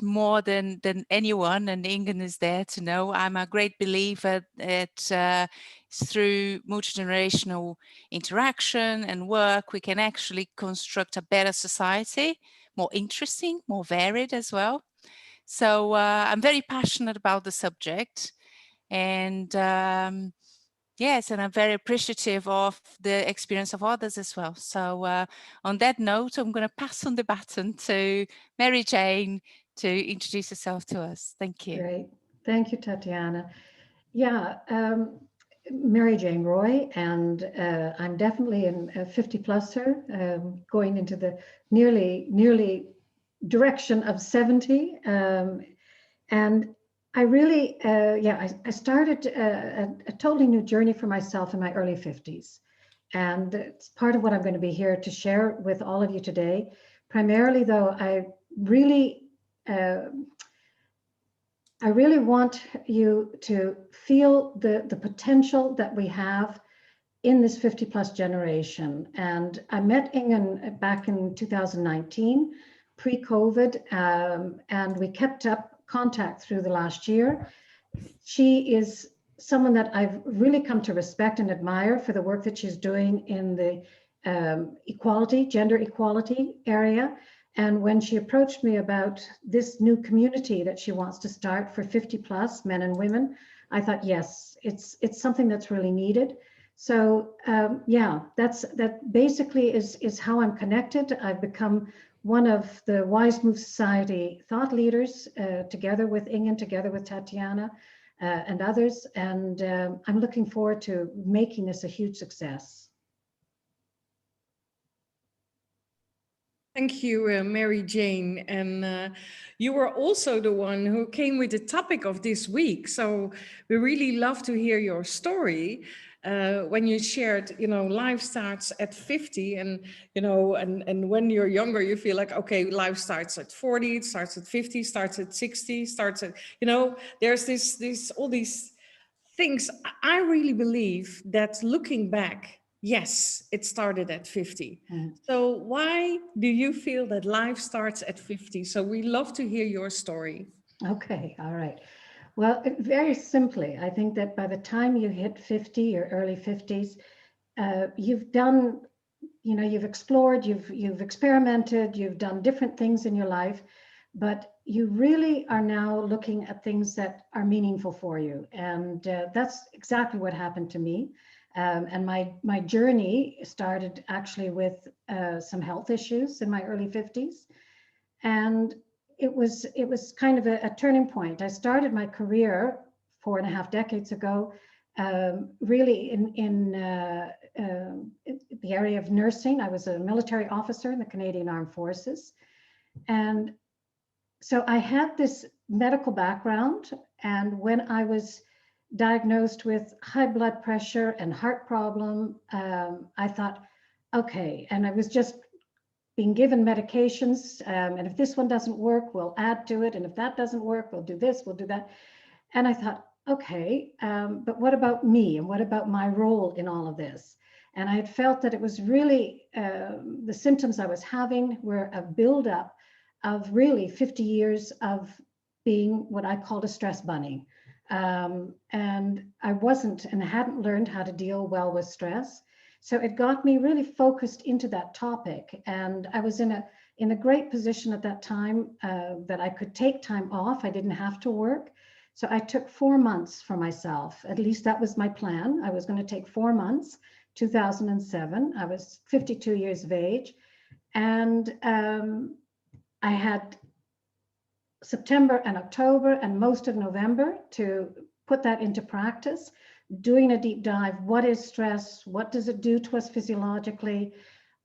more than anyone, and Ingun is there to know, I'm a great believer that through multi-generational interaction and work, we can actually construct a better society, more interesting, more varied as well. So I'm very passionate about the subject, and yes, and I'm very appreciative of the experience of others as well. So on that note, I'm going to pass on the baton to Mary Jane to introduce herself to us. Thank you. Great. Thank you, Tatiana. Yeah, Mary Jane Roy, and I'm definitely a 50-pluser, going into the nearly direction of 70. And I really, I started a totally new journey for myself in my early 50s. And it's part of what I'm going to be here to share with all of you today. Primarily, though, uh, I really want you to feel the potential that we have in this 50-plus generation. And I met Ingun back in 2019, pre-COVID, and we kept up contact through the last year. She is someone that I've really come to respect and admire for the work that she's doing in the gender equality area. And when she approached me about this new community that she wants to start for 50-plus men and women, I thought, yes, it's something that's really needed. So that basically is how I'm connected. I've become one of the WIZE MOVE Society thought leaders, together with Ingun, together with Tatiana and others. And I'm looking forward to making this a huge success. Thank you, Mary Jane. And you were also the one who came with the topic of this week. So we really love to hear your story. When you shared, life starts at 50, and, and when you're younger, you feel like, okay, life starts at 40, it starts at 50, starts at 60, starts at, there's all these things. I really believe that looking back, yes, it started at 50. So why do you feel that life starts at 50? So we love to hear your story. Okay, all right. Well, very simply, I think that by the time you hit 50 or early 50s, you've done, you've explored, you've experimented, you've done different things in your life, but you really are now looking at things that are meaningful for you. And that's exactly what happened to me. And my journey started actually with some health issues in my early 50s. And it was kind of a turning point. I started my career 4.5 decades ago, really in the area of nursing. I was a military officer in the Canadian Armed Forces. And so I had this medical background. And when I was diagnosed with high blood pressure and heart problem, I thought, okay, and I was just being given medications, and if this one doesn't work, we'll add to it, and if that doesn't work, we'll do this, we'll do that. And I thought, okay, but what about me, and what about my role in all of this? And I had felt that it was really, the symptoms I was having were a buildup of really 50 years of being what I called a stress bunny. And I wasn't, and hadn't learned how to deal well with stress. So it got me really focused into that topic. And I was in a great position at that time, that I could take time off. I didn't have to work. So I took 4 months for myself. At least that was my plan. I was going to take 4 months, 2007. I was 52 years of age. And I had September and October and most of November to put that into practice, doing a deep dive. What is stress? What does it do to us physiologically?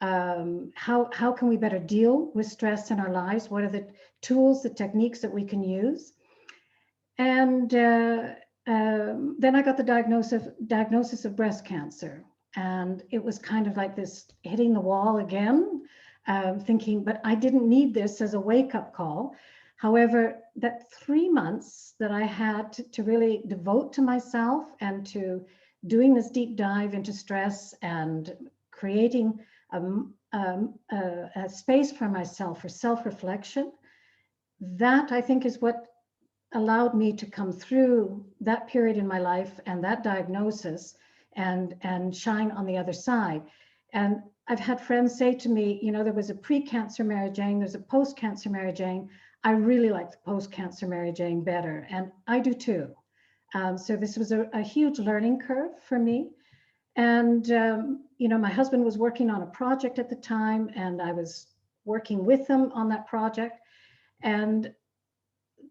How can we better deal with stress in our lives? What are the tools, the techniques that we can use? And then I got the diagnosis of breast cancer. And it was kind of like this hitting the wall again, thinking, but I didn't need this as a wake-up call. However, that 3 months that I had to really devote to myself and to doing this deep dive into stress and creating a space for myself for self-reflection, that I think is what allowed me to come through that period in my life and that diagnosis and shine on the other side. And I've had friends say to me, you know, there was a pre-cancer Mary Jane, there's a post-cancer Mary Jane. I really like the post-cancer Mary Jane better, and I do too. So this was a huge learning curve for me. And, you know, my husband was working on a project at the time, and I was working with him on that project. And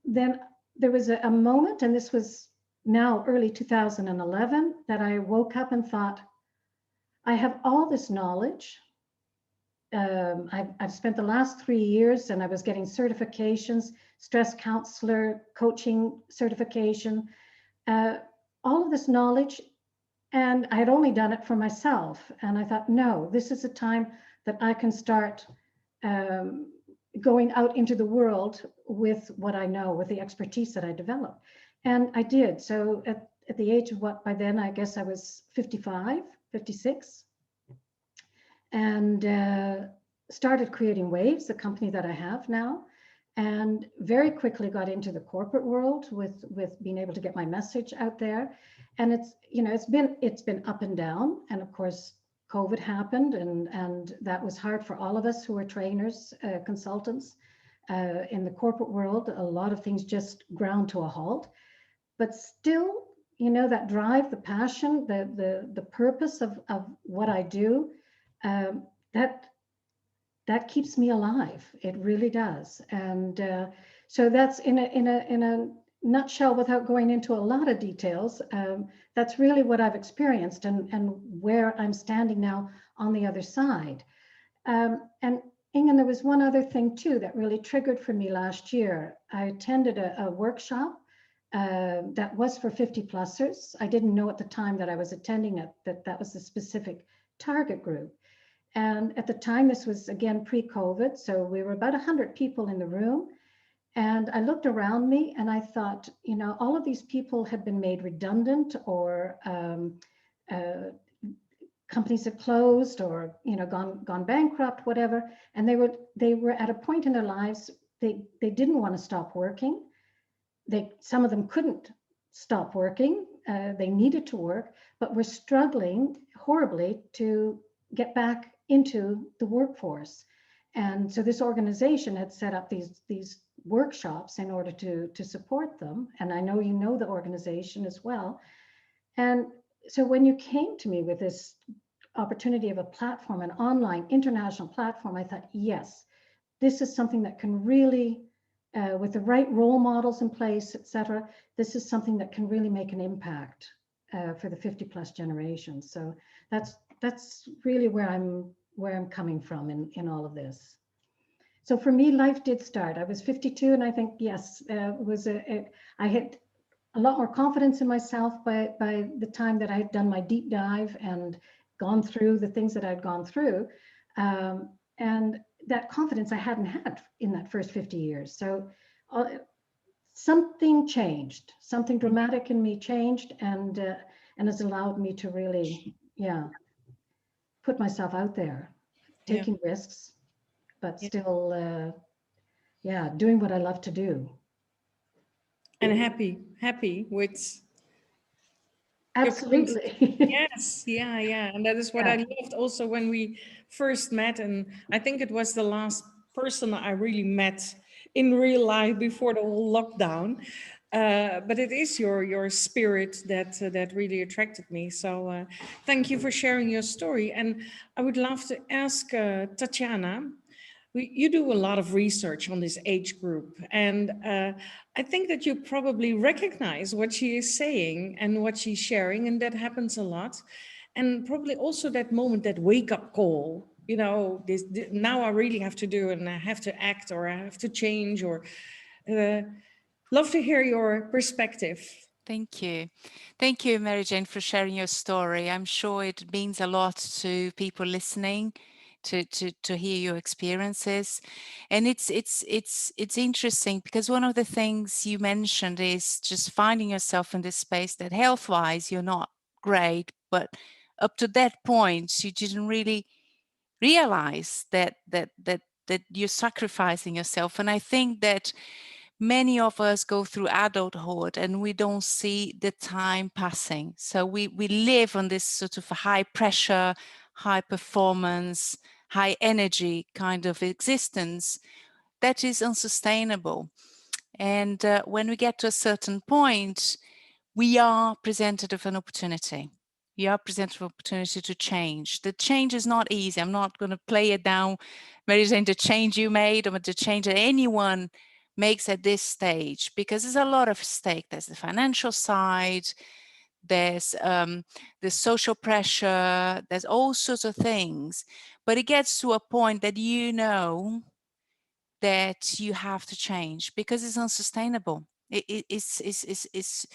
then there was a moment, and this was now early 2011, that I woke up and thought, I have all this knowledge. I've spent the last 3 years, and I was getting certifications, stress counselor, coaching certification, all of this knowledge, and I had only done it for myself. And I thought, no, this is a time that I can start going out into the world with what I know, with the expertise that I developed. And I did. So at the age of what, by then, I guess I was 55, 56, and started creating Waves, the company that I have now, and very quickly got into the corporate world with being able to get my message out there. And it's, you know, it's been up and down. And of course, COVID happened, and that was hard for all of us who are trainers, consultants in the corporate world. A lot of things just ground to a halt, but still, you know, that drive, the passion, the purpose of what I do, that keeps me alive. It really does. And so that's in a nutshell, without going into a lot of details. That's really what I've experienced and where I'm standing now on the other side. And Ingun, there was one other thing too that really triggered for me last year. I attended a workshop that was for 50-plussers. I didn't know at the time that I was attending it, that was the specific target group. And at the time, this was again pre-COVID, so we were about 100 people in the room. And I looked around me and I thought, you know, all of these people had been made redundant, or companies had closed, or, you know, gone bankrupt, whatever. And they were at a point in their lives, they didn't want to stop working. Some of them couldn't stop working. They needed to work, but were struggling horribly to get back into the workforce. And so this organization had set up these workshops in order to support them. And I know you know the organization as well. And so when you came to me with this opportunity of a platform, an online international platform, I thought, yes, this is something that can really, with the right role models in place, et cetera, this is something that can really make an impact for the 50-plus generation. So that's really where I'm coming from in all of this. So for me, life did start. I was 52, and I think, yes, I had a lot more confidence in myself by the time that I had done my deep dive and gone through the things that I'd gone through. And that confidence I hadn't had in that first 50 years. So something changed, something dramatic in me changed, and has allowed me to really, put myself out there, taking risks, but still, doing what I love to do. And happy with. Absolutely. Yes, yeah. And that is what I loved also when we first met. And I think it was the last person I really met in real life before the whole lockdown. But it is your spirit that really attracted me. So thank you for sharing your story. And I would love to ask Tatiana. You do a lot of research on this age group, and I think that you probably recognize what she is saying and what she's sharing, and that happens a lot. And probably also that moment, that wake-up call, you know, this now I really have to do, and I have to act, or I have to change, or love to hear your perspective. Thank you. Thank you, Mary Jane, for sharing your story. I'm sure it means a lot to people listening to hear your experiences. And it's interesting because one of the things you mentioned is just finding yourself in this space that health-wise you're not great, but up to that point you didn't really realize that that you're sacrificing yourself. And I think that many of us go through adulthood and we don't see the time passing. So we live on this sort of high pressure, high performance, high energy kind of existence that is unsustainable. And when we get to a certain point, we are presented with an opportunity. We are presented with an opportunity to change. The change is not easy. I'm not going to play it down, Mary Jane, the change you made or the change that anyone makes at this stage, because there's a lot of stake. There's the financial side, there's the social pressure, there's all sorts of things. But it gets to a point that you know that you have to change because it's unsustainable. It's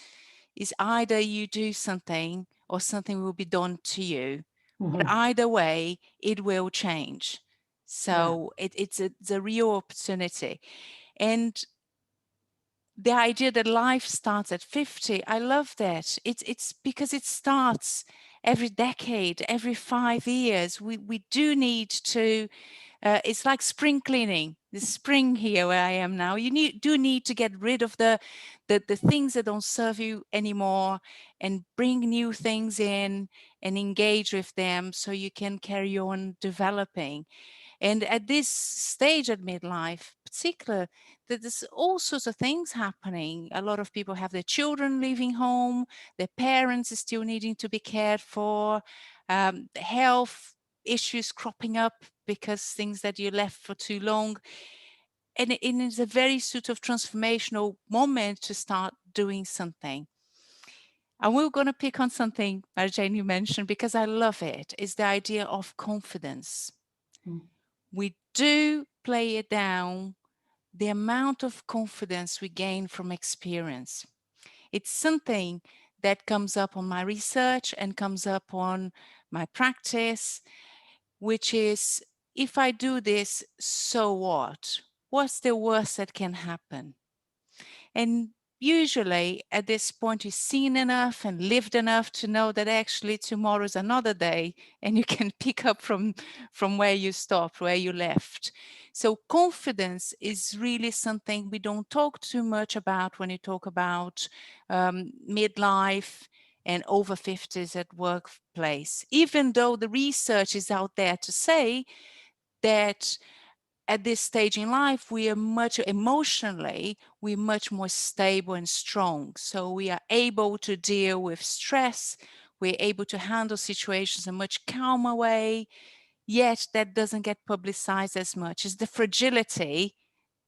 either you do something or something will be done to you. But either way, it will change. So it's a real opportunity. And the idea that life starts at 50, I love that. It's because it starts every decade, every 5 years. We do need to, it's like spring cleaning. The spring here where I am now, you do need to get rid of the things that don't serve you anymore and bring new things in and engage with them so you can carry on developing. And at this stage at midlife, particular, there's all sorts of things happening. A lot of people have their children leaving home, their parents are still needing to be cared for, health issues cropping up because things that you left for too long. And it is a very sort of transformational moment to start doing something. And we're going to pick on something, Mary Jane, you mentioned, because I love it, is the idea of confidence. We do play it down, the amount of confidence we gain from experience. It's something that comes up on my research and comes up on my practice, which is, if I do this, so what? What's the worst that can happen? And usually at this point, you've seen enough and lived enough to know that actually tomorrow is another day and you can pick up from where you stopped, where you left. So confidence is really something we don't talk too much about when you talk about midlife and over 50s at workplace, even though the research is out there to say that at this stage in life, we are much emotionally, we're much more stable and strong. So we are able to deal with stress. We're able to handle situations in a much calmer way, yet that doesn't get publicized as much. It's the fragility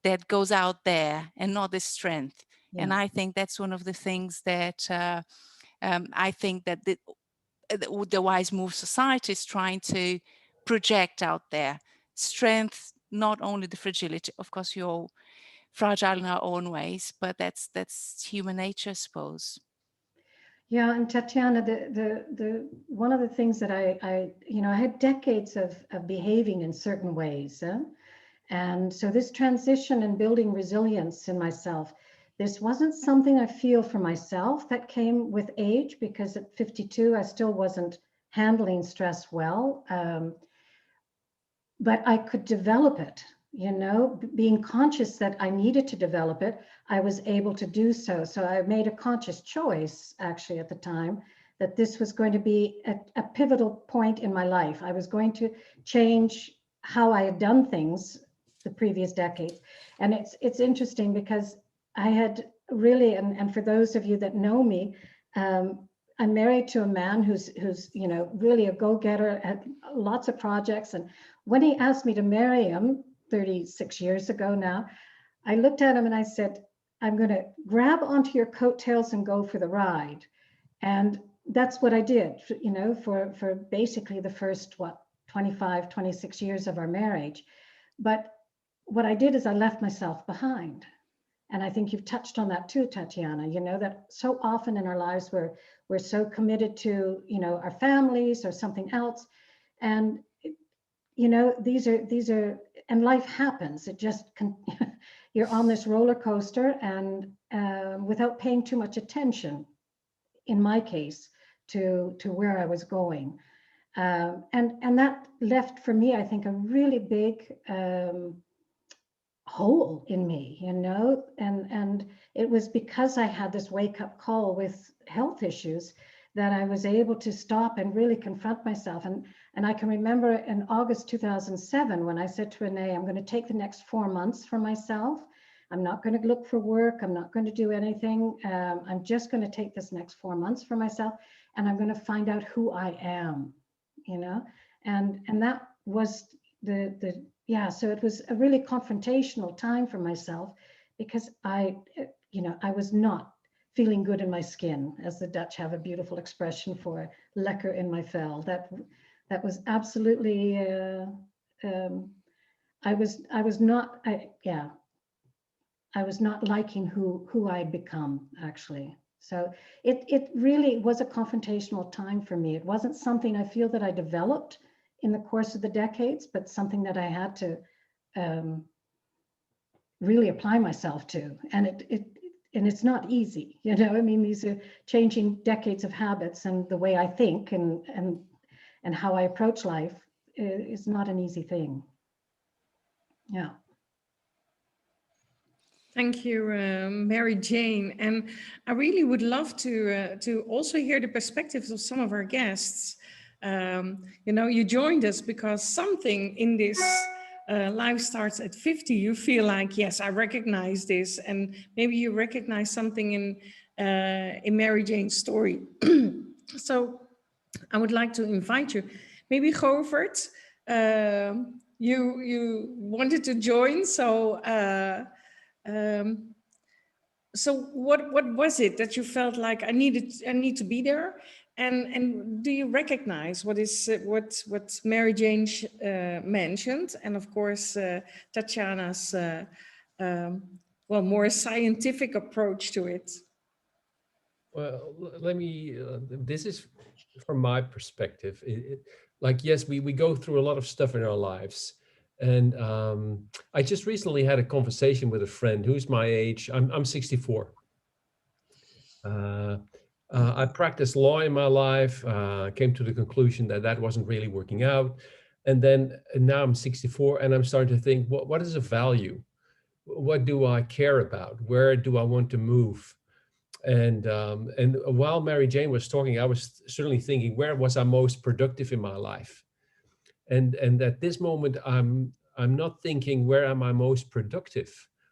that goes out there and not the strength. Yeah. And I think that's one of the things that I think that the WIZE MOVE Society is trying to project out there. Strength, not only the fragility. Of course, you're all fragile in our own ways, but that's human nature, I suppose. Yeah, and Tatiana, the one of the things that I had decades of behaving in certain ways, and so this transition and building resilience in myself, this wasn't something I feel for myself that came with age, because at 52 I still wasn't handling stress well. But I could develop it, being conscious that I needed to develop it, I was able to do so. So I made a conscious choice, actually, at the time, that this was going to be a pivotal point in my life. I was going to change how I had done things the previous decades. And it's interesting because I had really, and for those of you that know me, I'm married to a man who's really a go-getter, had lots of projects. And when he asked me to marry him 36 years ago now, I looked at him and I said, I'm going to grab onto your coattails and go for the ride. And that's what I did, for basically the first, 25, 26 years of our marriage. But what I did is I left myself behind. And I think you've touched on that too, Tatiana, that so often in our lives we're so committed to, our families or something else. And, these are, and life happens. It just, you're on this roller coaster and without paying too much attention, in my case, to where I was going. And that left for me, I think, a really big hole in me, you know, and it was because I had this wake-up call with health issues that I was able to stop and really confront myself. And I can remember in August 2007 when I said to Renee, I'm going to take the next 4 months for myself. I'm not going to look for work. I'm not going to do anything. I'm just going to take this next 4 months for myself, and I'm going to find out who I am, you know. And that was yeah, so it was a really confrontational time for myself because I was not feeling good in my skin, as the Dutch have a beautiful expression for lekker in my vel. That was absolutely, I was not liking who I'd become, actually. So it really was a confrontational time for me. It wasn't something I feel that I developed in the course of the decades, but something that I had to really apply myself to. And it's not easy, you know. I mean, these are changing decades of habits, and the way I think and how I approach life is not an easy thing. Yeah. Thank you, Mary Jane. And I really would love to also hear the perspectives of some of our guests. You know, you joined us because something in this life starts at 50. You feel like, yes, I recognize this, and maybe you recognize something in Mary Jane's story. So I would like to invite you. Maybe Govert, you wanted to join, so. So what was it that you felt like I need to be there, and do you recognize what Mary Jane mentioned, and of course Tatiana's well, more scientific approach to it? Well, let me, this is from my perspective. Like, yes, we go through a lot of stuff in our lives. And I just recently had a conversation with a friend who's my age. I'm 64. I practiced law in my life, came to the conclusion that that wasn't really working out. And now I'm 64 and I'm starting to think, what is a value? What do I care about? Where do I want to move? And while Mary Jane was talking, I was certainly thinking, where was I most productive in my life? And at this moment, I'm not thinking, where am I most productive?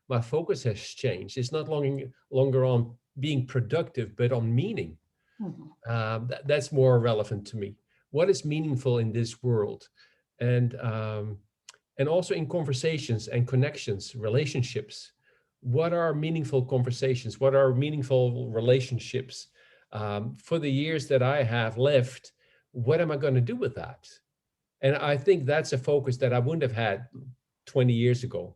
My focus has changed. It's not longer on being productive, but on meaning. Mm-hmm. That's more relevant to me. What is meaningful in this world? And also in conversations and connections, relationships. What are meaningful conversations? What are meaningful relationships? For the years that I have left, what am I going to do with that? And I think that's a focus that I wouldn't have had 20 years ago.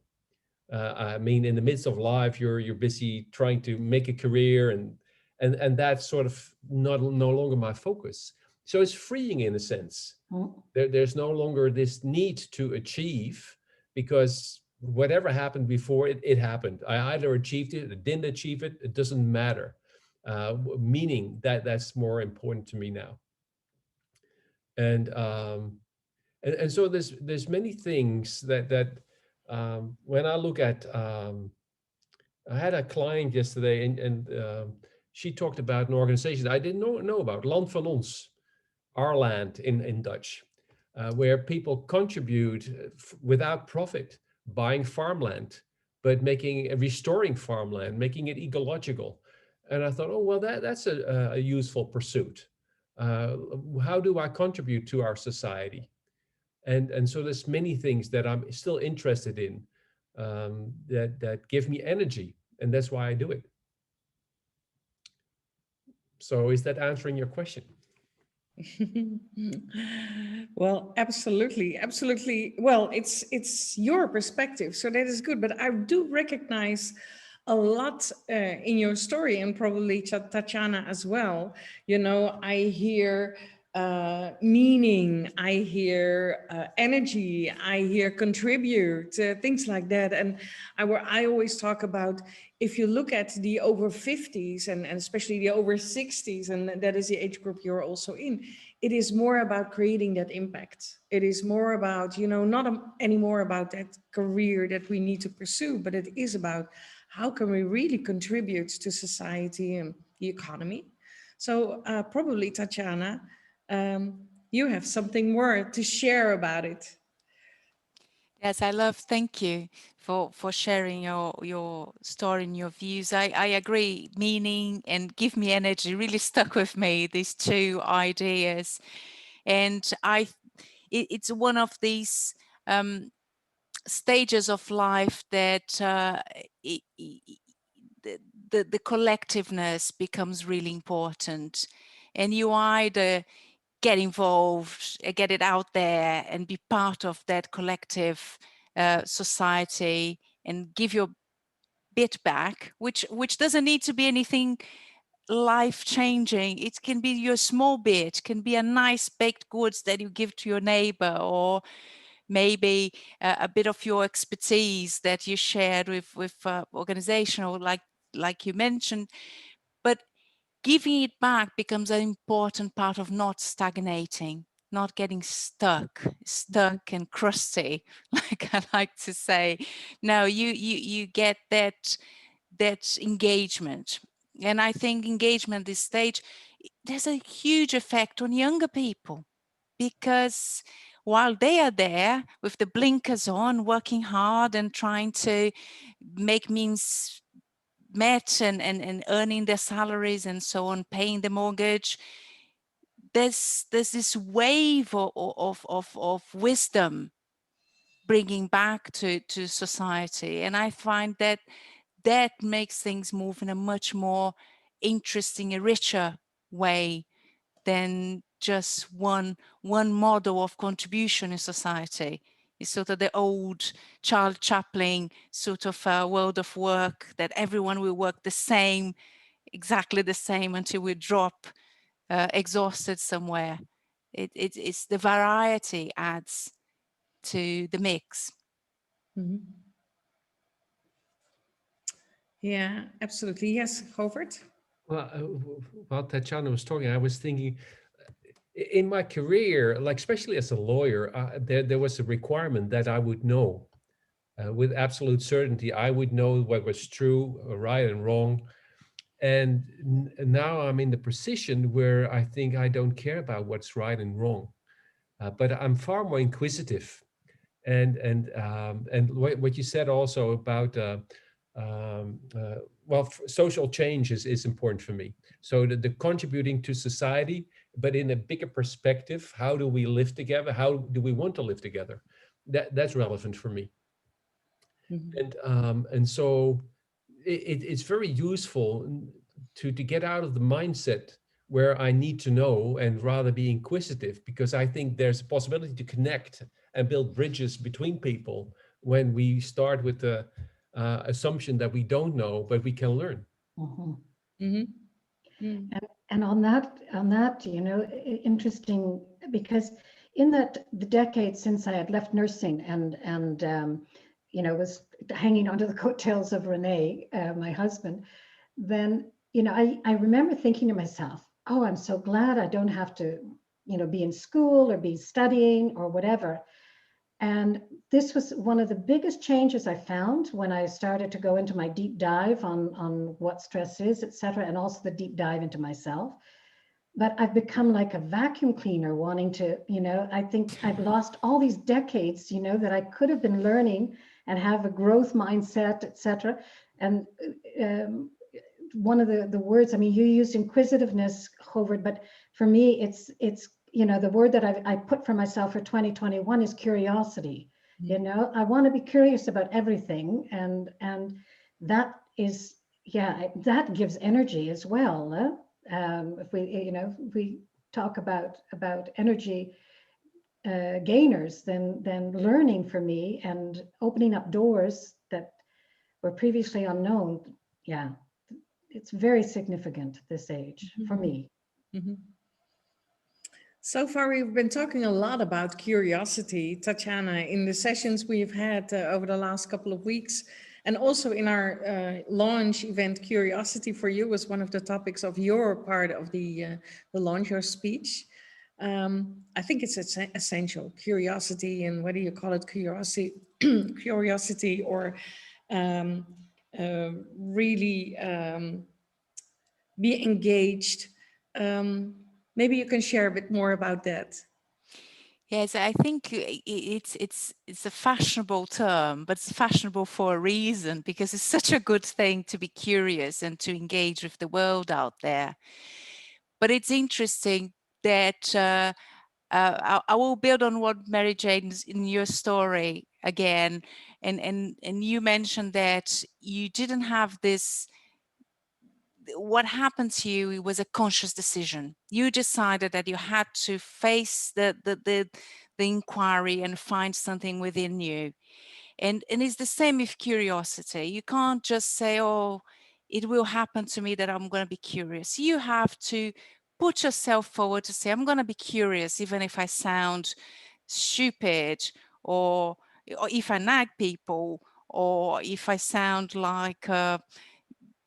I mean, in the midst of life, you're busy trying to make a career, and that's sort of no longer my focus. So it's freeing in a sense. There's no longer this need to achieve, because whatever happened before, it happened. I either achieved it or didn't achieve it. It doesn't matter. Meaning that's more important to me now. And so there's many things that when I look at, I had a client yesterday, and she talked about an organization I didn't know about, Land van ons, our land in Dutch, where people contribute without profit, buying farmland, but restoring farmland, making it ecological. And I thought, oh, well, that's a useful pursuit. How do I contribute to our society? And so there's many things that I'm still interested in, that give me energy, and that's why I do it. So is that answering your question? Well, absolutely. Well, it's your perspective, so that is good. But I do recognize a lot in your story, and probably Tatiana as well. You know, I hear meaning, I hear energy, I hear contribute, things like that. And I always talk about, if you look at the over 50s and especially the over 60s, and that is the age group you're also in, it is more about creating that impact. It is more about, not anymore about that career that we need to pursue, but it is about how can we really contribute to society and the economy. So probably, Tatiana, you have something more to share about it. Yes, thank you for sharing your story and your views. I agree, meaning and give me energy really stuck with me, these two ideas. And it's one of these stages of life that the collectiveness becomes really important. And you either get involved, get it out there and be part of that collective society and give your bit back, which doesn't need to be anything life-changing. It can be your small bit, can be a nice baked goods that you give to your neighbor, or maybe a bit of your expertise that you shared with organizational, like you mentioned. But giving it back becomes an important part of not stagnating, not getting stuck and crusty, like I like to say. No, you get that engagement. And I think engagement at this stage, there's a huge effect on younger people, because while they are there with the blinkers on, working hard and trying to make means met and earning their salaries and so on, paying the mortgage, there's this wave of wisdom bringing back to society. And I find that makes things move in a much more interesting and richer way than just one model of contribution in society. It's sort of the old Charles Chaplin sort of world of work, that everyone will work the same, exactly the same, until we drop exhausted somewhere. It's the variety adds to the mix. Mm-hmm. Yeah, absolutely. Yes, Govert? Well, while Tatiana was talking, I was thinking, in my career, like especially as a lawyer, there was a requirement that I would know with absolute certainty. I would know what was true, right, and wrong. And now I'm in the position where I think I don't care about what's right and wrong, but I'm far more inquisitive. And what you said also about social change is important for me. So the contributing to society, but in a bigger perspective, how do we live together? How do we want to live together? That's relevant for me. Mm-hmm. And so it's very useful to get out of the mindset where I need to know and rather be inquisitive, because I think there's a possibility to connect and build bridges between people when we start with the assumption that we don't know, but we can learn. Mm-hmm. Mm-hmm. Mm. And on that, interesting, because in the decade since I had left nursing and was hanging onto the coattails of Renee, my husband, then, I remember thinking to myself, oh, I'm so glad I don't have to, be in school or be studying or whatever. And this was one of the biggest changes I found when I started to go into my deep dive on what stress is, et cetera, and also the deep dive into myself. But I've become like a vacuum cleaner, wanting to, I think I've lost all these decades, that I could have been learning and have a growth mindset, et cetera. And one of the words, I mean, you used inquisitiveness, Govert, but for me, it's the word that I put for myself for 2021 is curiosity. Mm-hmm. I want to be curious about everything, and that is, that gives energy as well. If we talk about energy gainers, then learning for me and opening up doors that were previously unknown, it's very significant at this age for me. Mm-hmm. So far, we've been talking a lot about curiosity, Tatiana, in the sessions we've had over the last couple of weeks. And also in our launch event, Curiosity for You was one of the topics of your part of the launch, your speech. I think it's essential. Curiosity, and whether you call it curiosity, curiosity, or um, really be engaged. Maybe you can share a bit more about that. Yes, I think it's a fashionable term, but it's fashionable for a reason, because it's such a good thing to be curious and to engage with the world out there. But it's interesting that I will build on what Mary Jane's in your story again, and you mentioned that you didn't have this. What happened to you was a conscious decision. You decided that you had to face the inquiry and find something within you. And it's the same with curiosity. You can't just say, oh, it will happen to me that I'm going to be curious. You have to put yourself forward to say, I'm going to be curious, even if I sound stupid, or if I nag people, or if I sound like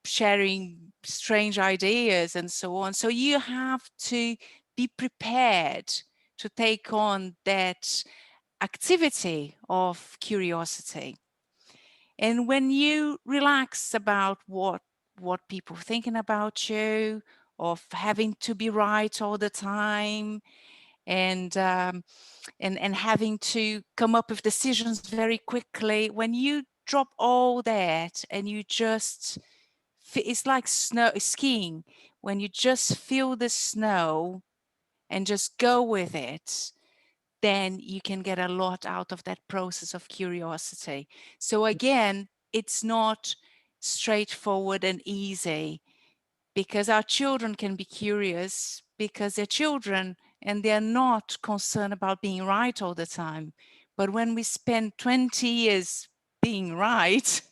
sharing strange ideas and so on. So you have to be prepared to take on that activity of curiosity. And when you relax about what people are thinking about you, of having to be right all the time, and and having to come up with decisions very quickly, when you drop all that and you just, it's like snow skiing, when you just feel the snow and just go with it, then you can get a lot out of that process of curiosity. So again, it's not straightforward and easy, because our children can be curious because they're children and they're not concerned about being right all the time. But when we spend 20 years being right,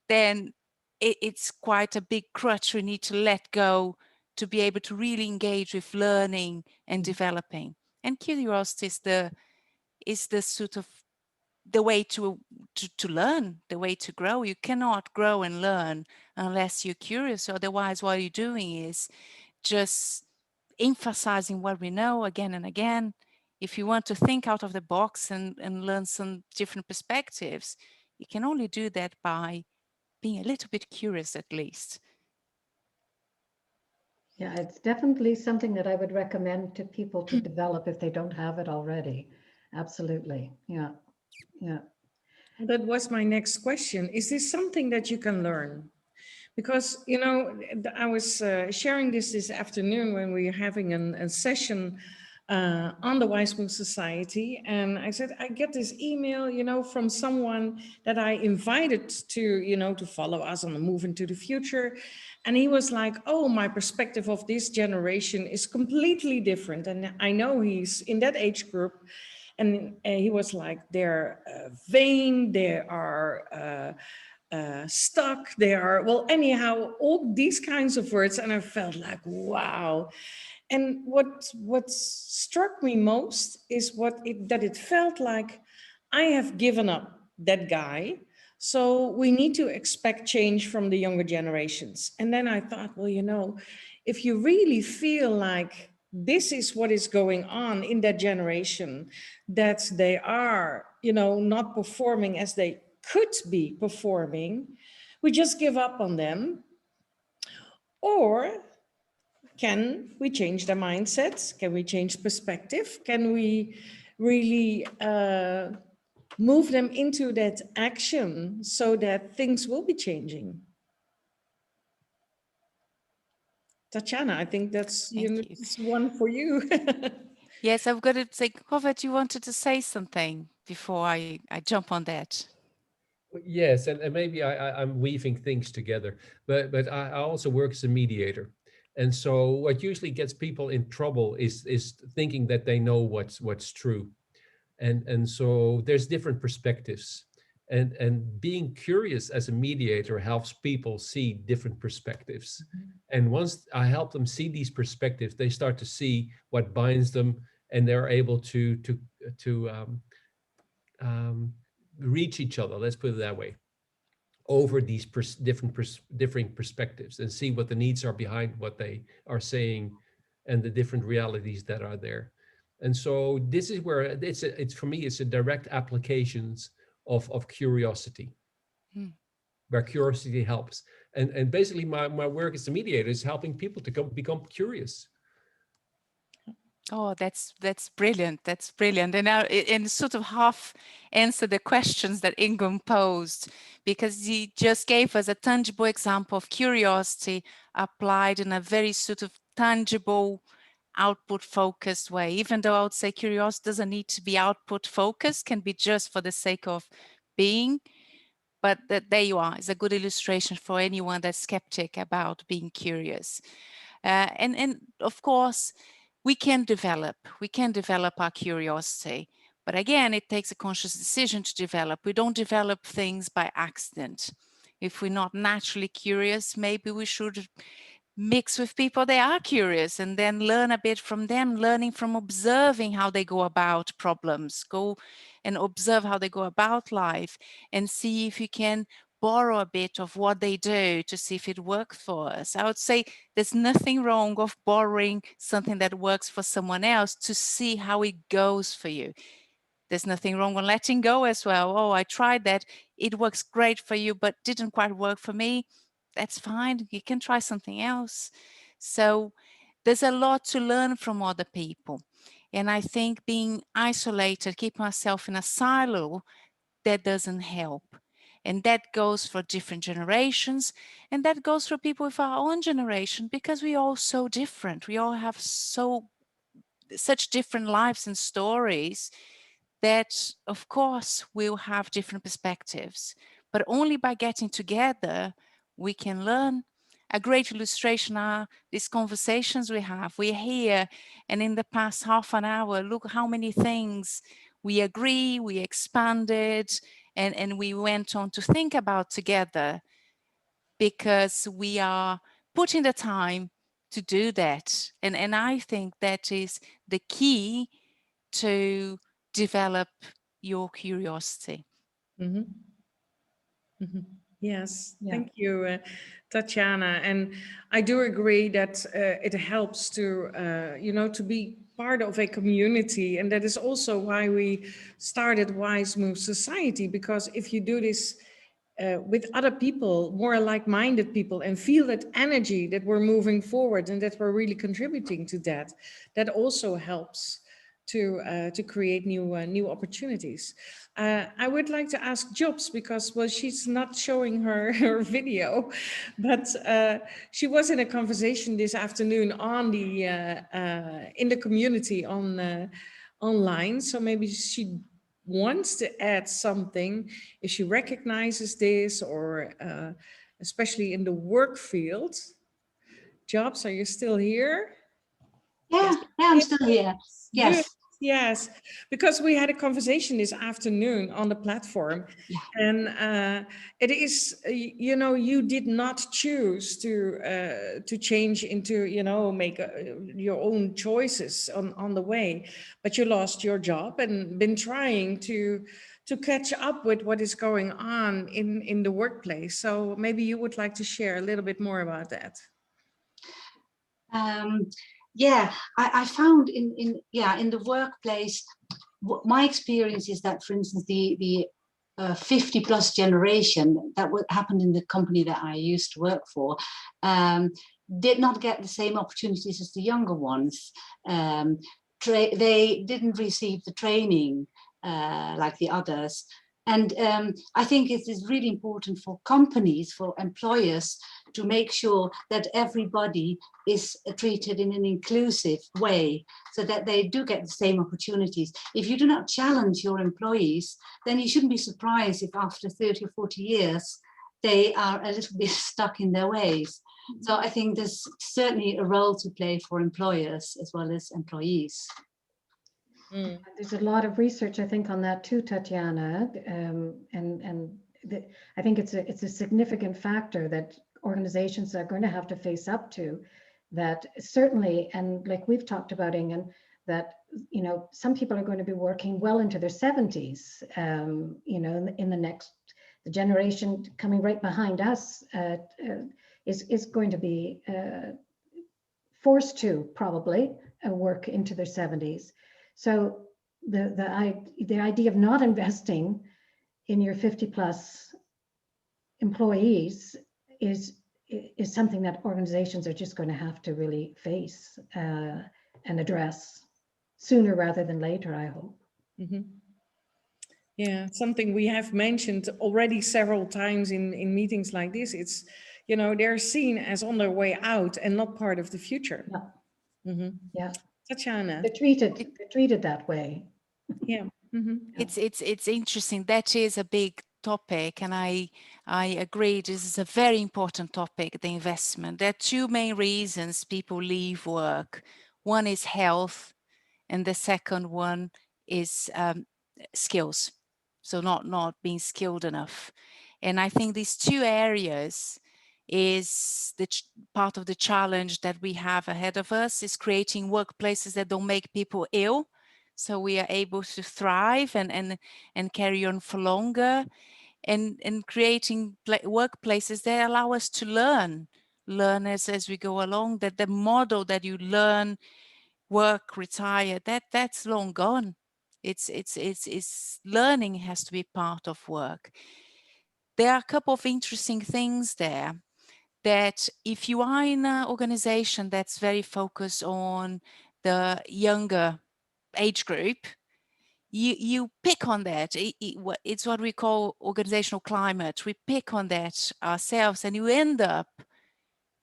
then it's quite a big crutch we need to let go to be able to really engage with learning and developing. And curiosity is the sort of the way to learn, the way to grow. You cannot grow and learn unless you're curious. Otherwise, what you're doing is just emphasizing what we know again and again. If you want to think out of the box and learn some different perspectives, you can only do that by being a little bit curious at least. Yeah, it's definitely something that I would recommend to people to develop if they don't have it already. Absolutely. Yeah. Yeah. That was my next question. Is this something that you can learn? Because, you know, I was sharing this afternoon when we were having a session on the WIZE MOVE Society. And I said, I get this email, you know, from someone that I invited to, you know, to follow us on the Move into the Future. And he was like, oh, my perspective of this generation is completely different. And I know he's in that age group. And he was like, they're vain, they are stuck, they are, well, anyhow, all these kinds of words. And I felt like, wow. And what struck me most is that it felt like I have given up that guy. So we need to expect change from the younger generations. And then I thought, well, you know, if you really feel like this is what is going on in that generation, that they are, you know, not performing as they could be performing, we just give up on them. Or can we change their mindsets? Can we change perspective? Can we really move them into that action so that things will be changing? Tatiana, I think that's, you know, Thank you. it's one for you. Yes, I've got to say, Robert, you wanted to say something before I jump on that. Yes, and maybe I'm weaving things together, but I also work as a mediator. And so what usually gets people in trouble is thinking that they know what's true. And so there's different perspectives. And being curious as a mediator helps people see different perspectives. And once I help them see these perspectives, they start to see what binds them, and they're able to um, reach each other, let's put it that way, over these different perspectives, and see what the needs are behind what they are saying and the different realities that are there. And so this is where it's for me, it's a direct applications of curiosity, Mm. where curiosity helps. And basically my work as a mediator is helping people to become curious. Oh, that's brilliant. That's brilliant. And now, and sort of half answer the questions that Ingun posed, because he just gave us a tangible example of curiosity applied in a very sort of tangible, output focused way. Even though I would say curiosity doesn't need to be output focused, can be just for the sake of being. But there you are. It's a good illustration for anyone that's skeptic about being curious. And of course, we can develop our curiosity. But again, it takes a conscious decision to develop. We don't develop things by accident. If we're not naturally curious, maybe we should mix with people that are curious and then learn a bit from them, learning from observing how they go about problems, go and observe how they go about life and see if you can borrow a bit of what they do to see if it works for us. I would say there's nothing wrong of borrowing something that works for someone else to see how it goes for you. There's nothing wrong on letting go as well. Oh, I tried that. It works great for you, but didn't quite work for me. That's fine. You can try something else. So there's a lot to learn from other people. And I think being isolated, keep myself in a silo, that doesn't help. And that goes for different generations. And that goes for people with our own generation, because we're all so different. We all have such different lives and stories that, of course, we'll have different perspectives. But only by getting together, we can learn. A great illustration are these conversations we have. We're here, and in the past half an hour, look how many things we agree, we expanded, and we went on to think about together, because we are putting the time to do that. And I think that is the key to develop your curiosity. Mm-hmm. Mm-hmm. Yes, Yeah. thank you, Tatiana. And I do agree that it helps to, to be part of a community. And that is also why we started WIZE MOVE Society, because if you do this with other people, more like-minded people, and feel that energy that we're moving forward and that we're really contributing to that, that also helps to create new opportunities. I would like to ask Jobs, because, well, she's not showing her video, but she was in a conversation this afternoon on the in the community on online. So maybe she wants to add something, if she recognizes this, or especially in the work field. Jobs, are you still here? Yeah, Yes. yeah, I'm still here. Good. Yes. Yes, because we had a conversation this afternoon on the platform, Yeah. and it is, you did not choose to change into, make your own choices on the way, but you lost your job and been trying to catch up with what is going on in the workplace. So maybe you would like to share a little bit more about that. Yeah, I found in the workplace, my experience is that, for instance, the 50 plus generation that happened in the company that I used to work for did not get the same opportunities as the younger ones. They didn't receive the training like the others. And I think it is really important for companies, for employers, to make sure that everybody is treated in an inclusive way, so that they do get the same opportunities. If you do not challenge your employees, then you shouldn't be surprised if after 30 or 40 years, they are a little bit stuck in their ways. So I think there's certainly a role to play for employers as well as employees. There's a lot of research, I think, on that too, Tatiana, I think it's a significant factor that organizations are going to have to face up to. That certainly, and like we've talked about, Ingun, that some people are going to be working well into their 70s. In the generation coming right behind us is going to be forced to probably work into their 70s. So the idea of not investing in your 50 plus employees is something that organizations are just going to have to really face and address sooner rather than later, I hope. Mm-hmm. Yeah, something we have mentioned already several times in meetings like this. It's, you know, they're seen as on their way out and not part of the future. Yeah. Mm-hmm. Yeah. Tatiana. They're treated that way. Yeah. Mm-hmm. It's interesting. That is a big topic, and I agree. This is a very important topic, the investment. There are two main reasons people leave work. One is health, and the second one is skills. So not being skilled enough. And I think these two areas is the part of the challenge that we have ahead of us, is creating workplaces that don't make people ill, so we are able to thrive and carry on for longer, and creating workplaces that allow us to learn as we go along. That the model that you learn, work, retire, that's long gone. It's learning has to be part of work. There are a couple of interesting things there, that if you are in an organization that's very focused on the younger age group, you pick on that. It's what we call organizational climate. We pick on that ourselves, and you end up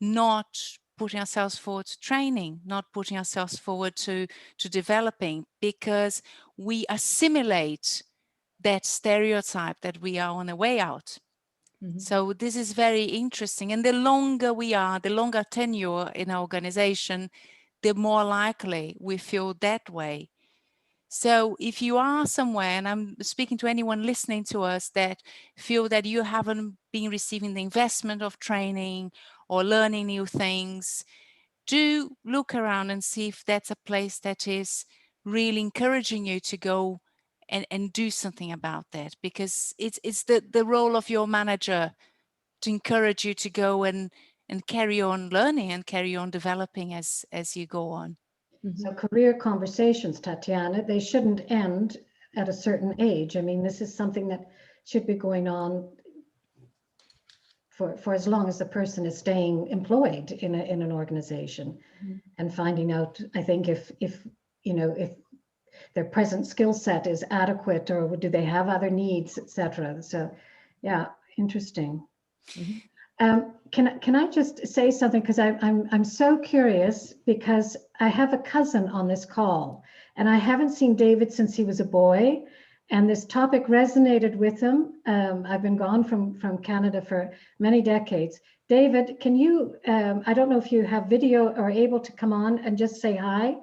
not putting ourselves forward to training, not putting ourselves forward to developing, because we assimilate that stereotype that we are on the way out. Mm-hmm. So this is very interesting. And the longer we are, the longer tenure in our organization, the more likely we feel that way. So if you are somewhere, and I'm speaking to anyone listening to us that feel that you haven't been receiving the investment of training or learning new things, do look around and see if that's a place that is really encouraging you to go and do something about that, because it's the role of your manager to encourage you to go and carry on learning and carry on developing as you go on. So career conversations, Tatiana, they shouldn't end at a certain age. I mean, this is something that should be going on for as long as the person is staying employed in an organization, and finding out, I think, if you know, if their present skill set is adequate, or do they have other needs, etc. So, yeah, interesting. Can I just say something, because I'm so curious, because I have a cousin on this call, and I haven't seen David since he was a boy, and this topic resonated with him. I've been gone from Canada for many decades. David, can you, I don't know if you have video or able to come on and just say hi,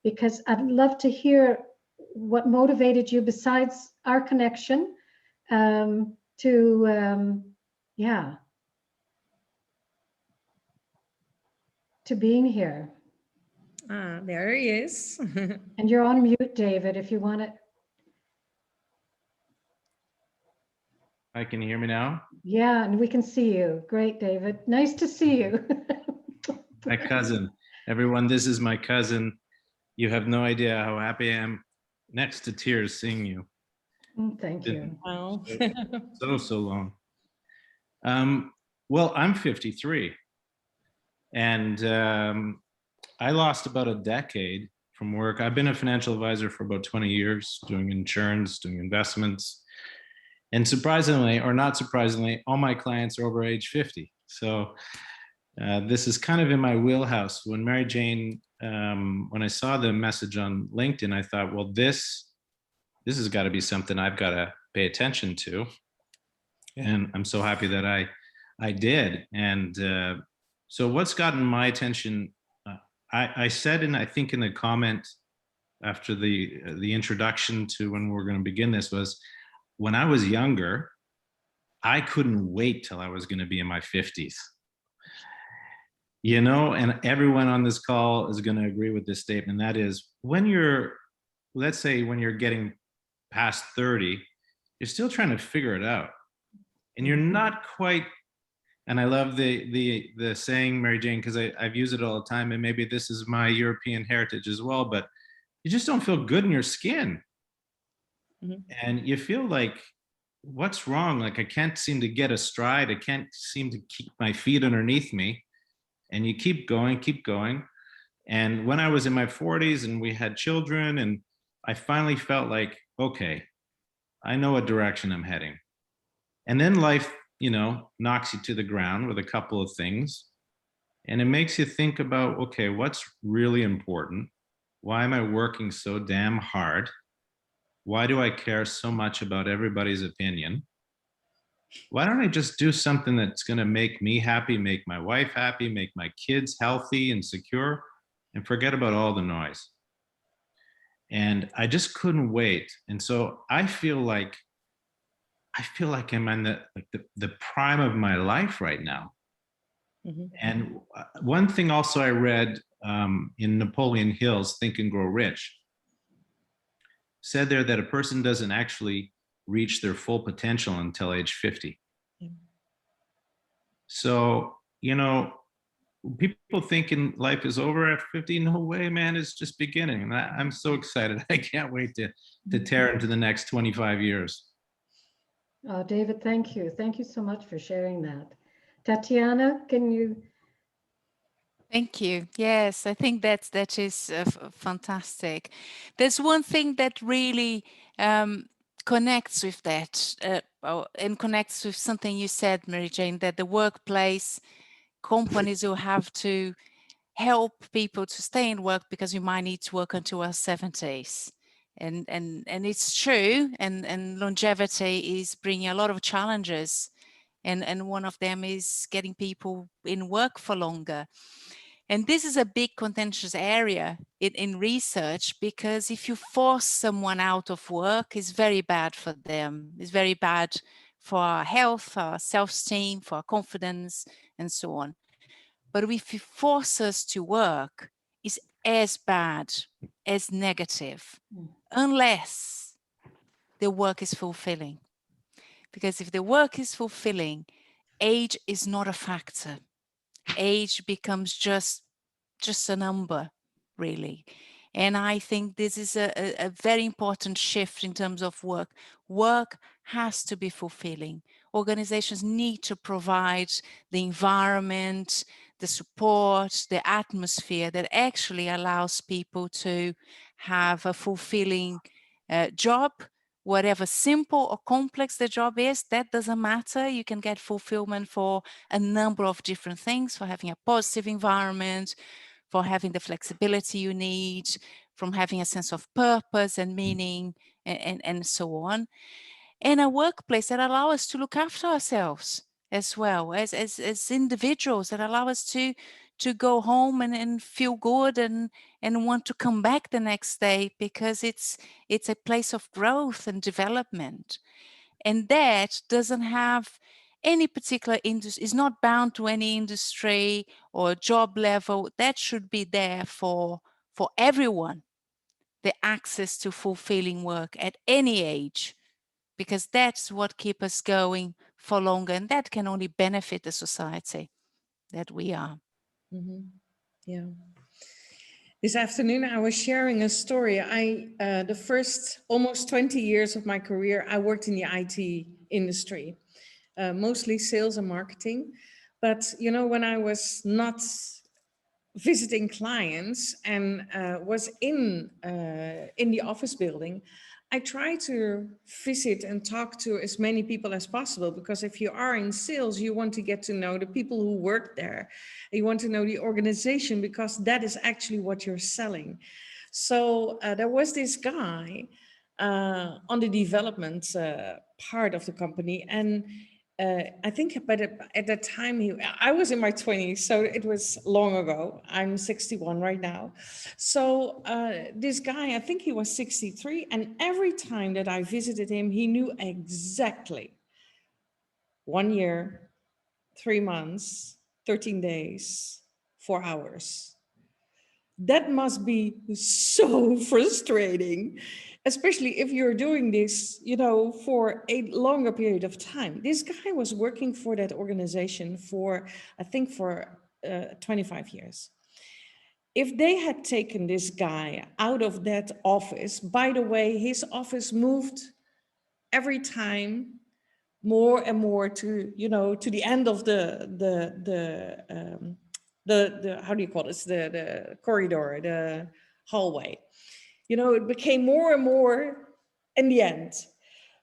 because I'd love to hear what motivated you besides our connection yeah, to being here. There he is. And you're on mute, David, if you want to. Hi, can you hear me now? Yeah, and we can see you. Great, David. Nice to see you. My cousin. Everyone, this is my cousin. You have no idea how happy I am, next to tears, seeing you. Thank you. Wow. So long. Well, I'm 53. And I lost about a decade from work. I've been a financial advisor for about 20 years, doing insurance, doing investments. And surprisingly, or not surprisingly, all my clients are over age 50. So this is kind of in my wheelhouse. When Mary Jane, when I saw the message on LinkedIn, I thought, well, this has got to be something I've got to pay attention to. And I'm so happy that I did. And so what's gotten my attention, I said, and I think in the comment after the introduction to when we're going to begin this, was when I was younger, I couldn't wait till I was going to be in my 50s. You know, and everyone on this call is going to agree with this statement. That is, when you're, let's say when you're getting past 30, you're still trying to figure it out. And you're not quite And I love the saying, Mary Jane, because I've used it all the time, and maybe this is my European heritage as well, but you just don't feel good in your skin. Mm-hmm. And you feel like, what's wrong? Like I can't seem to get a stride. I can't seem to keep my feet underneath me. And you keep going, keep going. And when I was in my 40s and we had children, and I finally felt like, okay, I know what direction I'm heading. And then life, you know, knocks you to the ground with a couple of things. And it makes you think about, okay, what's really important? Why am I working so damn hard? Why do I care so much about everybody's opinion? Why don't I just do something that's going to make me happy, make my wife happy, make my kids healthy and secure, and forget about all the noise? And I just couldn't wait. And so I feel like I'm in the prime of my life right now. Mm-hmm. And one thing also I read in Napoleon Hill's Think and Grow Rich said there that a person doesn't actually reach their full potential until age 50. Yeah. So, you know, people thinking life is over at 50. No way, man, it's just beginning. And I'm so excited. I can't wait to tear into the next 25 years. Oh, David, thank you. Thank you so much for sharing that. Tatiana, can you? Thank you. Yes, I think that is fantastic. There's one thing that really connects with that and connects with something you said, Mary Jane, that the workplace, companies who have to help people to stay in work because we might need to work until our 70s. And it's true, and longevity is bringing a lot of challenges. And one of them is getting people in work for longer. And this is a big contentious area in research, because if you force someone out of work, it's very bad for them. It's very bad for our health, our self-esteem, for our confidence, and so on. But if you force us to work, it's as bad, as negative, unless the work is fulfilling. Because if the work is fulfilling, age is not a factor. Age becomes just a number, really. And I think this is a very important shift in terms of work. Work has to be fulfilling. Organizations need to provide the environment, the support, the atmosphere that actually allows people to have a fulfilling job. Whatever simple or complex the job is, that doesn't matter. You can get fulfillment for a number of different things, for having a positive environment, for having the flexibility you need, from having a sense of purpose and meaning, and so on. And a workplace that allows us to look after ourselves as well as individuals, that allow us to go home and feel good and want to come back the next day, because it's a place of growth and development. And that doesn't have any particular industry, is not bound to any industry or job level. That should be there for everyone, the access to fulfilling work at any age, because that's what keeps us going for longer, and that can only benefit the society that we are. Mm-hmm. Yeah. This afternoon, I was sharing a story. The first almost 20 years of my career, I worked in the IT industry, mostly sales and marketing. But, you know, when I was not visiting clients and was in the office building, I try to visit and talk to as many people as possible, because if you are in sales, you want to get to know the people who work there. You want to know the organization, because that is actually what you're selling. So there was this guy on the development part of the company, and I think at that time, I was in my 20s, so it was long ago. I'm 61 right now. So this guy, I think he was 63, and every time that I visited him, he knew exactly 1 year, 3 months, 13 days, 4 hours. That must be so frustrating. especially if you're doing this, you know, for a longer period of time. This guy was working for that organization for, I think, for 25 years. If they had taken this guy out of that office, by the way, his office moved every time more and more to, you know, to the end of the how do you call this, the corridor, the hallway. You know, it became more and more in the end.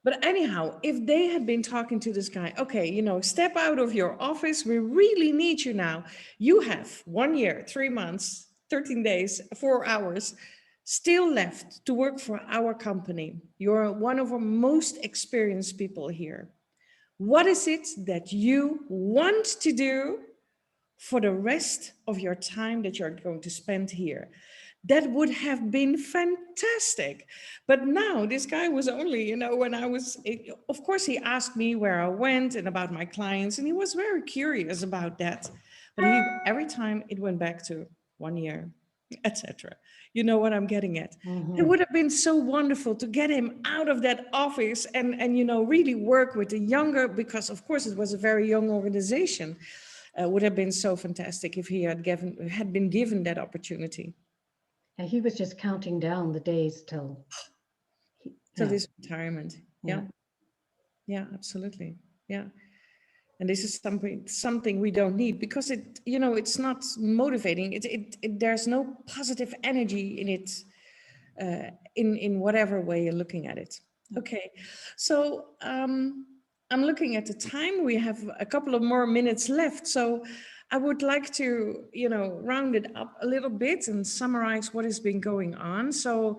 But anyhow, if they had been talking to this guy, okay, you know, step out of your office, we really need you now. You have 1 year, 3 months, 13 days, 4 hours still left to work for our company. You're one of our most experienced people here. What is it that you want to do for the rest of your time that you're going to spend here? That would have been fantastic. But now this guy was only, you know, when I was, of course, he asked me where I went and about my clients, and he was very curious about that. But every time it went back to 1 year, etc. You know what I'm getting at. Mm-hmm. It would have been so wonderful to get him out of that office and you know, really work with the younger, because of course it was a very young organization. Would have been so fantastic if he had been given that opportunity. And he was just counting down the days till this retirement. Yeah, absolutely. Yeah. And this is something we don't need, because it, you know, it's not motivating. There's no positive energy in it, in whatever way you're looking at it. Okay, so I'm looking at the time. We have a couple of more minutes left, so I would like to, you know, round it up a little bit and summarize what has been going on. So.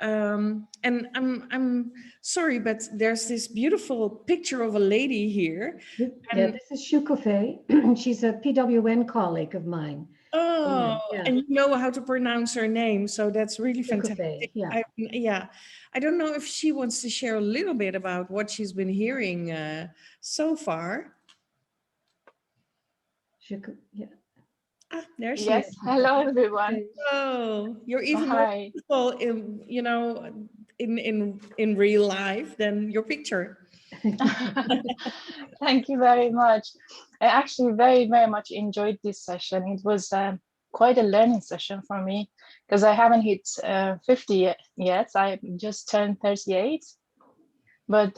And I'm sorry, but there's this beautiful picture of a lady here. Yeah, this is Shukofe. She's a PWN colleague of mine. Oh, yeah. And you know how to pronounce her name, so that's really fantastic. Yeah. I don't know if she wants to share a little bit about what she's been hearing so far. Yeah. There she Yes. is. Hello, everyone. Oh, you're even more Hi. beautiful in, you know, in real life than your picture. Thank you very much. I actually very, very much enjoyed this session. It was quite a learning session for me, because I haven't hit 50 yet. I just turned 38. But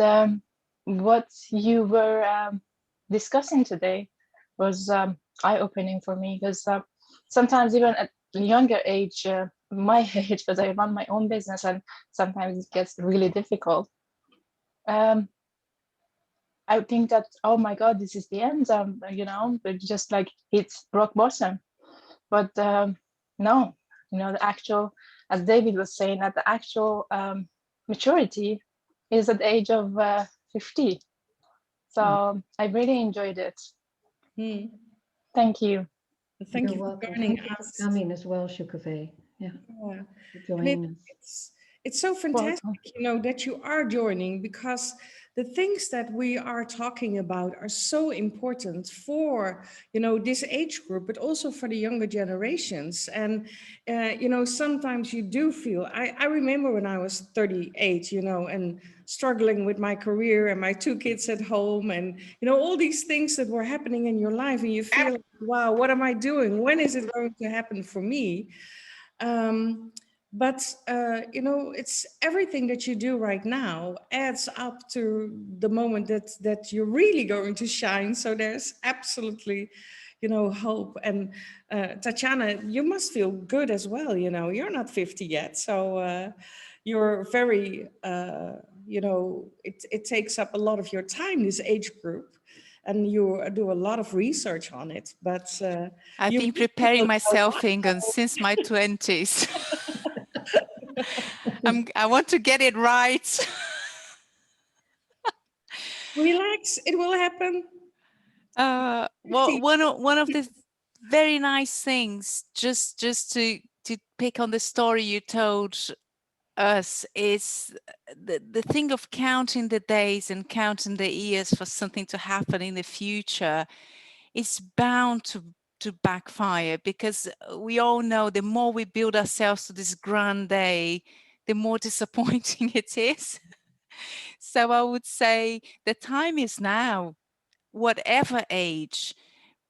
what you were discussing today was eye-opening for me, because sometimes even at a younger age, my age, because I run my own business, and sometimes it gets really difficult. I think that, oh my God, this is the end, you know, but just like it's rock bottom. But no, you know, the actual, as David was saying, that the actual maturity is at the age of 50. So I really enjoyed it. Thank you. Thank You're you welcome. for joining Thank you us. for coming as well, Shukofe. Yeah. For joining us. It's so fantastic, you know, that you are joining, because the things that we are talking about are so important for, you know, this age group, but also for the younger generations. And, you know, sometimes you do feel, I remember when I was 38, you know, and struggling with my career and my 2 kids at home, and, you know, all these things that were happening in your life, and you feel, wow, what am I doing? When is it going to happen for me? But, you know, it's everything that you do right now adds up to the moment that you're really going to shine. So there's absolutely, you know, hope. And Tatiana, you must feel good as well. You know, you're not 50 yet. So you're very, you know, it takes up a lot of your time, this age group. And you do a lot of research on it. But I've been preparing myself, Ingun, since my 20s. I want to get it right. Relax, it will happen. Well, one of the very nice things, just to pick on the story you told us, is the thing of counting the days and counting the years for something to happen in the future is bound to backfire, because we all know the more we build ourselves to this grand day, the more disappointing it is. So I would say the time is now, whatever age,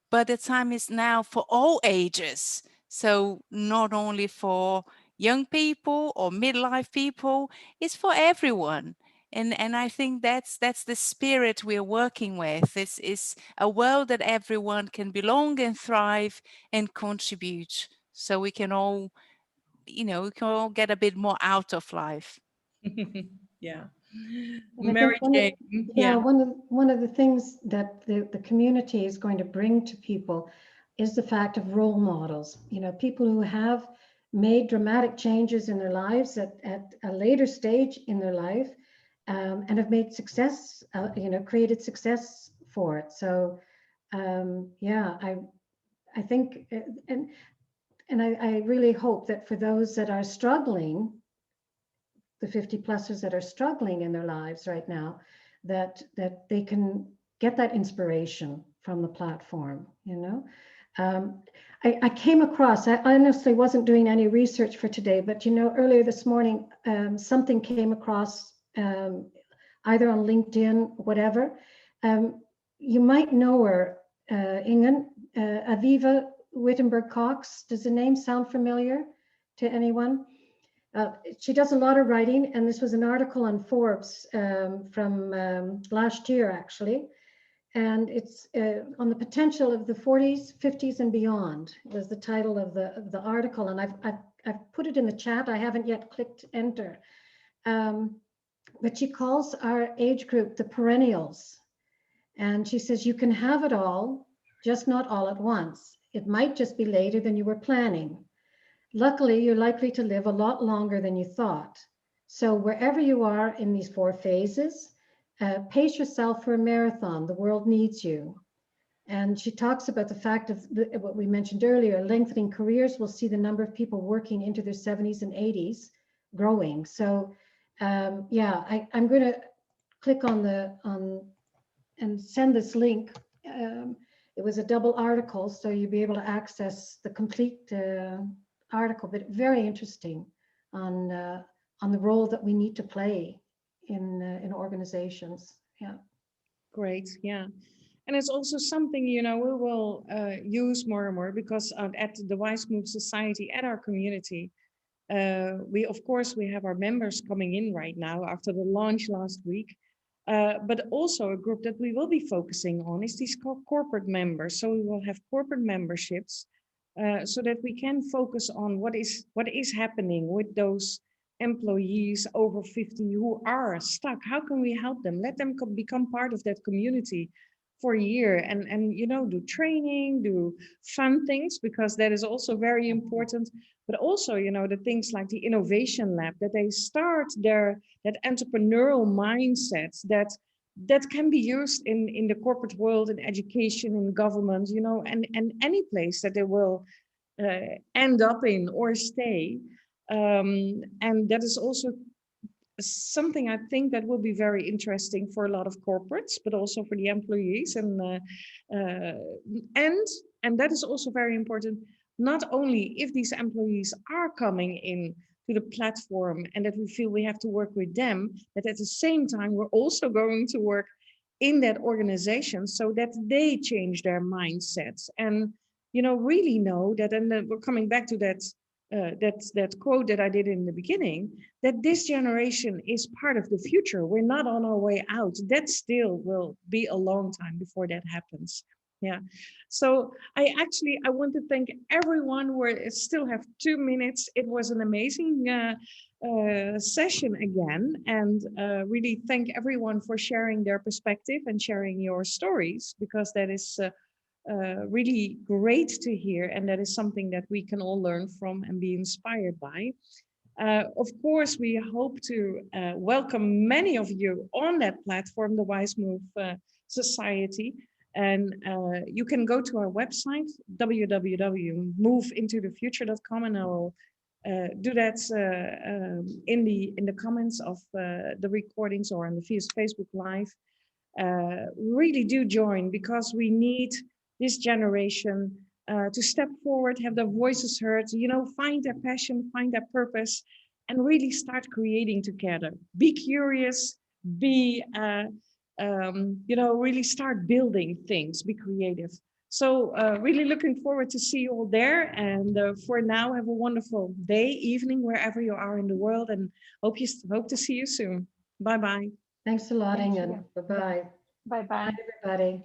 but the time is now for all ages. So not only for young people or midlife people, it's for everyone. And I think that's the spirit we're working with. This is a world that everyone can belong and thrive and contribute. So we can all, we can all get a bit more out of life. Yeah. And I Mary think Jane, yeah, one of the things that the community is going to bring to people is the fact of role models. People who have made dramatic changes in their lives at a later stage in their life, and have made success, created success for it. So yeah, I think, and I really hope that for those that are struggling, the 50-plussers that are struggling in their lives right now, that they can get that inspiration from the platform. I came across, I honestly wasn't doing any research for today, but earlier this morning, something came across, either on LinkedIn, whatever. You might know her, Ingun, Aviva Wittenberg-Cox. Does the name sound familiar to anyone? She does a lot of writing, and this was an article on Forbes from last year, actually. And it's on the potential of the 40s, 50s, and beyond was the title of the article. And I've put it in the chat. I haven't yet clicked enter. But she calls our age group the perennials. And she says, you can have it all, just not all at once. It might just be later than you were planning. Luckily, you're likely to live a lot longer than you thought. So wherever you are in these 4 phases, pace yourself for a marathon. The world needs you. And she talks about the fact of what we mentioned earlier, lengthening careers will see the number of people working into their 70s and 80s growing. So yeah, I'm going to click on and send this link. It was a double article, so you'll be able to access the complete article, but very interesting on the role that we need to play in organizations. Yeah. great. Yeah. And it's also something, we will use more and more, because at the WIZE MOVE Society, at our community, of course, we have our members coming in right now after the launch last week. But also a group that we will be focusing on is these corporate members. So we will have corporate memberships so that we can focus on what is happening with those employees over 50 who are stuck. How can we help them? Let them become part of that community for a year and do training, do fun things, because that is also very important. But also, the things like the innovation lab, that they start that entrepreneurial mindset that can be used in the corporate world, in education, in government, and any place that they will end up in or stay. And that is also something I think that will be very interesting for a lot of corporates, but also for the employees. And that is also very important, not only if these employees are coming in to the platform and that we feel we have to work with them, but at the same time, we're also going to work in that organization so that they change their mindsets and, really know that, and we're coming back to that quote that I did in the beginning, that this generation is part of the future. We're not on our way out. That still will be a long time before that happens. Yeah. So I want to thank everyone. We still have 2 minutes. It was an amazing session again, and really thank everyone for sharing their perspective and sharing your stories, because that is really great to hear, and that is something that we can all learn from and be inspired by. Of course, we hope to welcome many of you on that platform, the WIZE MOVE Society. And you can go to our website, www.moveintothefuture.com, and I will do that in the comments of the recordings or on the Facebook Live. Really do join, because we need this generation to step forward, have their voices heard, find their passion, find their purpose, and really start creating together. Be curious, be, really start building things, be creative. So really looking forward to see you all there. And for now, have a wonderful day, evening, wherever you are in the world, and hope to see you soon. Bye-bye. Thanks a lot, Thank Ingun. you. Bye-bye. Bye-bye. Bye, everybody.